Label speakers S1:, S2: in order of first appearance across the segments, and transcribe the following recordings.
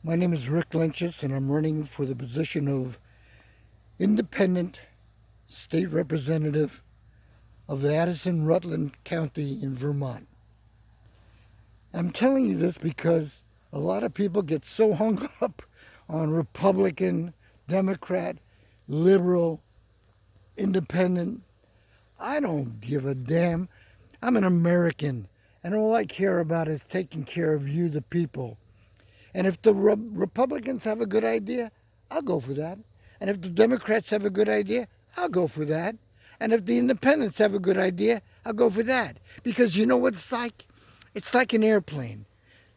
S1: My name is Rick Lenchus, and I'm running for the position of independent state representative of Addison-Rutland County in Vermont. I'm telling you this because a lot of people get so hung up on Republican, Democrat, liberal, independent. I don't give a damn. I'm an American, and all I care about is taking care of you, the people. And if the Republicans have a good idea, I'll go for that. And if the Democrats have a good idea, I'll go for that. And if the independents have a good idea, I'll go for that. Because you know what it's like? It's like an airplane.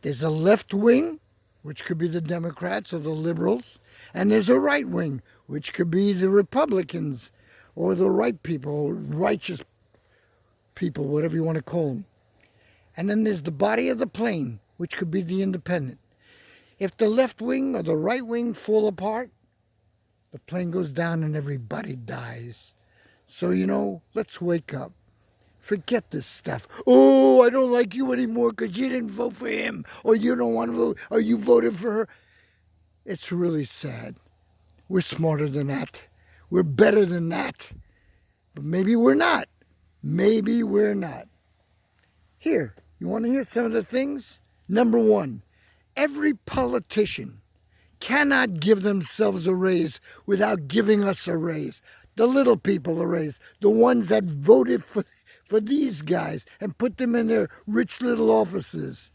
S1: There's a left wing, which could be the Democrats or the liberals, and there's a right wing, which could be the Republicans or the right people, righteous people, whatever you want to call them. And then there's the body of the plane, which could be the independent. If the left wing or the right wing fall apart, the plane goes down and everybody dies. So, let's wake up. Forget this stuff. Oh, I don't like you anymore because you didn't vote for him, or you don't want to vote, or you voted for her. It's really sad. We're smarter than that. We're better than that. But maybe we're not. Maybe we're not. Here, you want to hear some of the things? Number one, every politician cannot give themselves a raise without giving us a raise. The little people a raise. The ones that voted for these guys and put them in their rich little offices.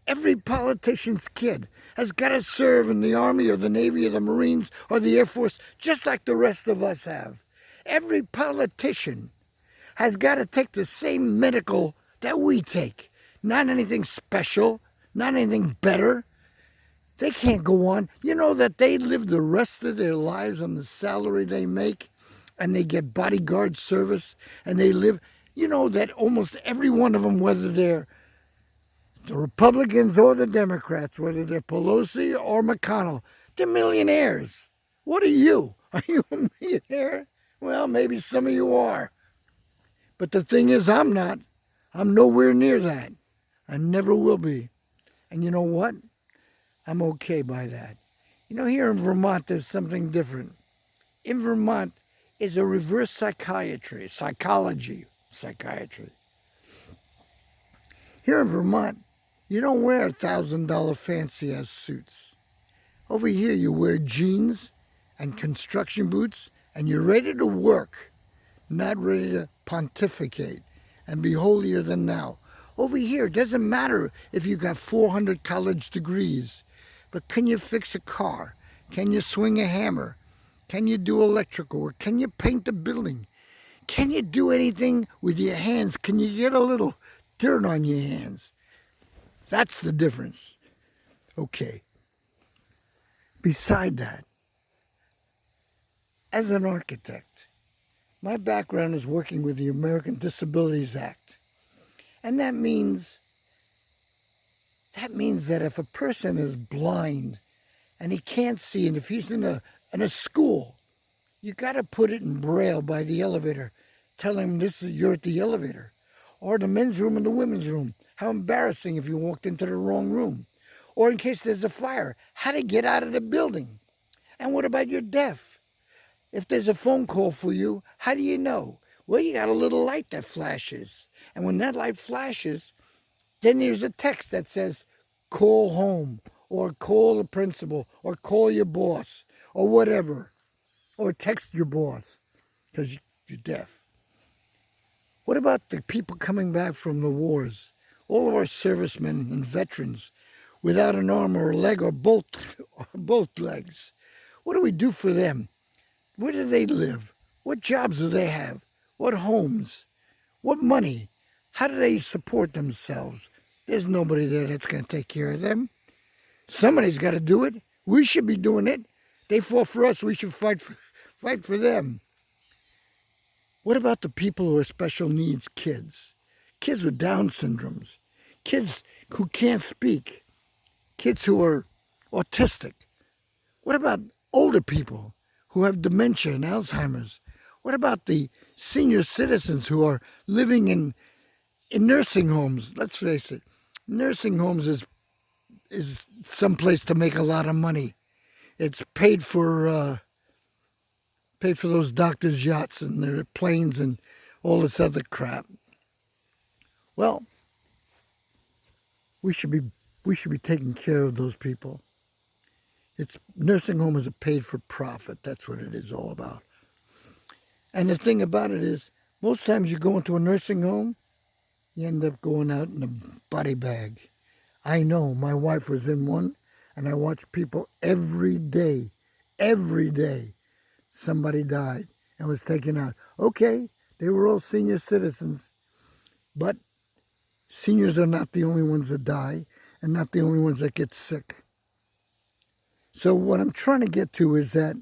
S1: Every politician's kid has got to serve in the Army or the Navy or the Marines or the Air Force just like the rest of us have. Every politician has got to take the same medical that we take. Not anything special, not anything better. They can't go on. You know that they live the rest of their lives on the salary they make, and they get bodyguard service, and they live. You know that almost every one of them, whether they're the Republicans or the Democrats, whether they're Pelosi or McConnell, they're millionaires. What are you? Are you a millionaire? Well, maybe some of you are. But the thing is, I'm not. I'm nowhere near that. I never will be. And you know what? I'm okay by that. Here in Vermont, there's something different. In Vermont is a reverse psychology. Here in Vermont, you don't wear $1,000 fancy-ass suits. Over here, you wear jeans and construction boots, and you're ready to work, not ready to pontificate and be holier than thou. Over here, it doesn't matter if you got 400 college degrees, but can you fix a car? Can you swing a hammer? Can you do electrical work? Can you paint a building? Can you do anything with your hands? Can you get a little dirt on your hands? That's the difference. Okay. Beside that, as an architect, my background is working with the American Disabilities Act. And that means that if a person is blind and he can't see, and if he's in a school, you got to put it in braille by the elevator, telling him you're at the elevator, or the men's room and the women's room. How embarrassing if you walked into the wrong room, or in case there's a fire, how to get out of the building. And what about your deaf? If there's a phone call for you, how do you know? Well, you got a little light that flashes. And when that light flashes, then there's a text that says, call home, or call the principal, or call your boss, or whatever. Or text your boss, because you're deaf. What about the people coming back from the wars? All of our servicemen and veterans without an arm or a leg or both legs. What do we do for them? Where do they live? What jobs do they have? What homes? What money? How do they support themselves? There's nobody there that's going to take care of them. Somebody's got to do it. We should be doing it. They fought for us. We should fight for them. What about the people who are special needs kids? Kids with Down syndromes. Kids who can't speak. Kids who are autistic. What about older people who have dementia and Alzheimer's? What about the senior citizens who are living in nursing homes? Let's face it, nursing homes is is someplace to make a lot of money. It's paid for those doctors' yachts and their planes and all this other crap. Well, we should be taking care of those people. It's nursing home is a paid for profit. That's what it is all about. And the thing about it is, most times you go into a nursing home, you end up going out in a body bag. I know, my wife was in one, and I watched people every day. Somebody died and was taken out. Okay, they were all senior citizens, but seniors are not the only ones that die and not the only ones that get sick. So what I'm trying to get to is that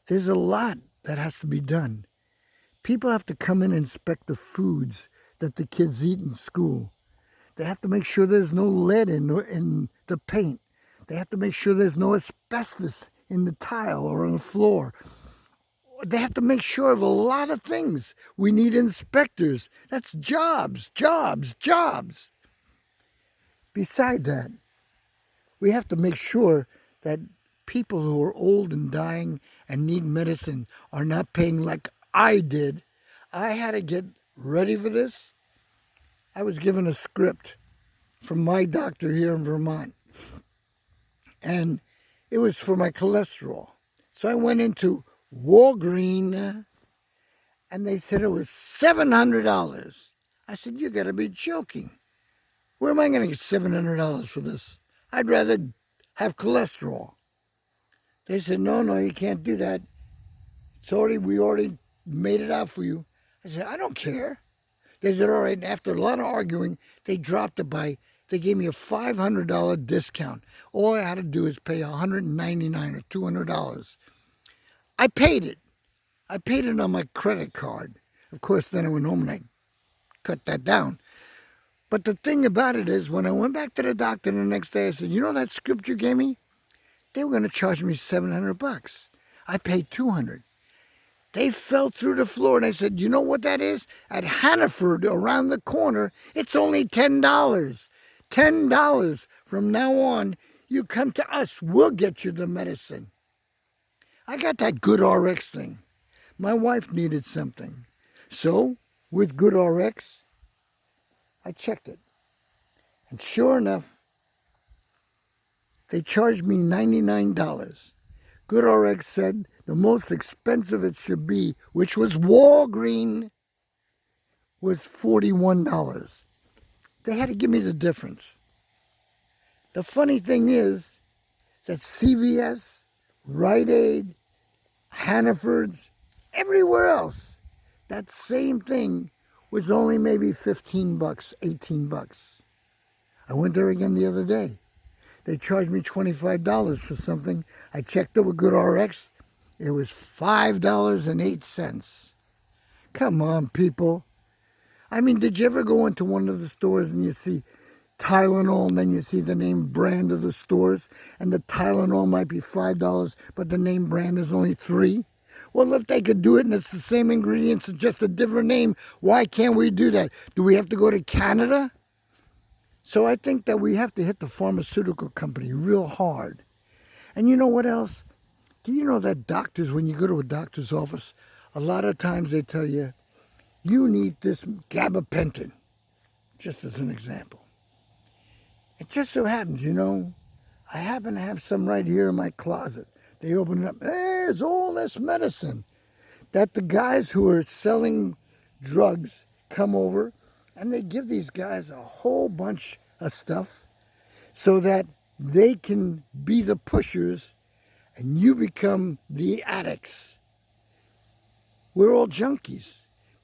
S1: there's a lot that has to be done. People have to come in and inspect the foods that the kids eat in school. They have to make sure there's no lead in the paint. They have to make sure there's no asbestos in the tile or on the floor. They have to make sure of a lot of things. We need inspectors. That's jobs. Beside that, we have to make sure that people who are old and dying and need medicine are not paying like I did. I had to get ready for this. I was given a script from my doctor here in Vermont, and it was for my cholesterol. So I went into Walgreens, and they said it was $700. I said, you got to be joking. Where am I going to get $700 for this? I'd rather have cholesterol. They said, no, you can't do that. We already made it out for you. I said, I don't care. They said, all right. And after a lot of arguing, they dropped it they gave me a $500 discount. All I had to do is pay $199 or $200. I paid it. I paid it on my credit card. Of course, then I went home and I cut that down. But the thing about it is, when I went back to the doctor the next day, I said, you know that script you gave me? They were going to charge me $700. I paid $200. They fell through the floor, and I said, you know what that is? At Hannaford, around the corner, it's only $10. $10. From now on, you come to us. We'll get you the medicine. I got that Good RX thing. My wife needed something. So, with Good RX, I checked it. And sure enough, they charged me $99. Good RX said the most expensive it should be, which was Walgreens, was $41. They had to give me the difference. The funny thing is that CVS, Rite Aid, Hannaford's, everywhere else, that same thing was only maybe $15, $18. I went there again the other day. They charged me $25 for something. I checked it with Good RX. It was $5.08. Come on, people. I mean, did you ever go into one of the stores and you see Tylenol and then you see the name brand of the stores and the Tylenol might be $5, but the name brand is only $3? Well, if they could do it and it's the same ingredients and just a different name, why can't we do that? Do we have to go to Canada? So I think that we have to hit the pharmaceutical company real hard. And you know what else? Do you know that doctors, when you go to a doctor's office, a lot of times they tell you, you need this gabapentin, just as an example. It just so happens, I happen to have some right here in my closet. They open it up, there's all this medicine that the guys who are selling drugs come over and they give these guys a whole bunch of stuff so that they can be the pushers and you become the addicts. We're all junkies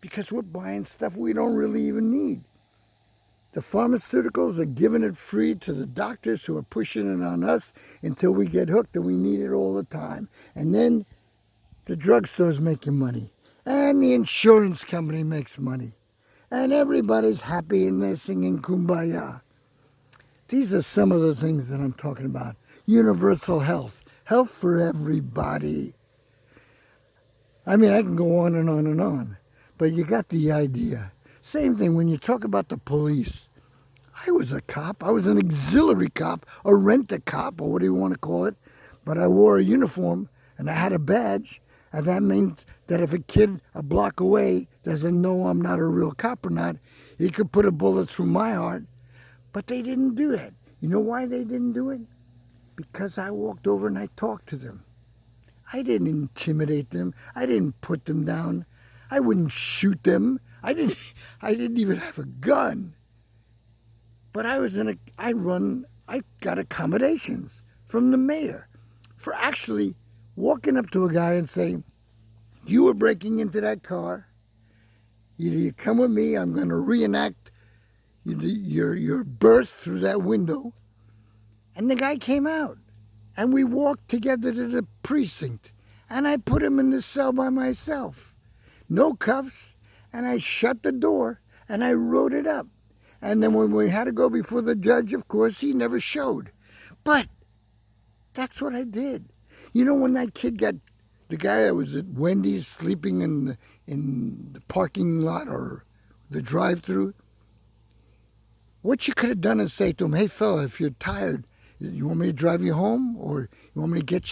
S1: because we're buying stuff we don't really even need. The pharmaceuticals are giving it free to the doctors who are pushing it on us until we get hooked and we need it all the time. And then the drugstore's making money and the insurance company makes money. And everybody's happy and they're singing Kumbaya. These are some of the things that I'm talking about. Universal health. Health for everybody. I mean, I can go on and on and on. But you got the idea. Same thing when you talk about the police. I was a cop. I was an auxiliary cop, a rent-a-cop, or what do you want to call it. But I wore a uniform, and I had a badge, and that means that if a kid a block away doesn't know I'm not a real cop or not, he could put a bullet through my heart. But they didn't do that. You know why they didn't do it? Because I walked over and I talked to them. I didn't intimidate them. I didn't put them down. I wouldn't shoot them. I didn't even have a gun. But I got accommodations from the mayor for actually walking up to a guy and saying, you were breaking into that car. Either you come with me, I'm going to reenact your birth through that window. And the guy came out. And we walked together to the precinct. And I put him in the cell by myself. No cuffs. And I shut the door. And I wrote it up. And then when we had to go before the judge, of course, he never showed. But that's what I did. You know, when that kid got, the guy that was at Wendy's sleeping in the parking lot or the drive-thru, what you could have done is say to him, hey, fella, if you're tired, you want me to drive you home, or you want me to get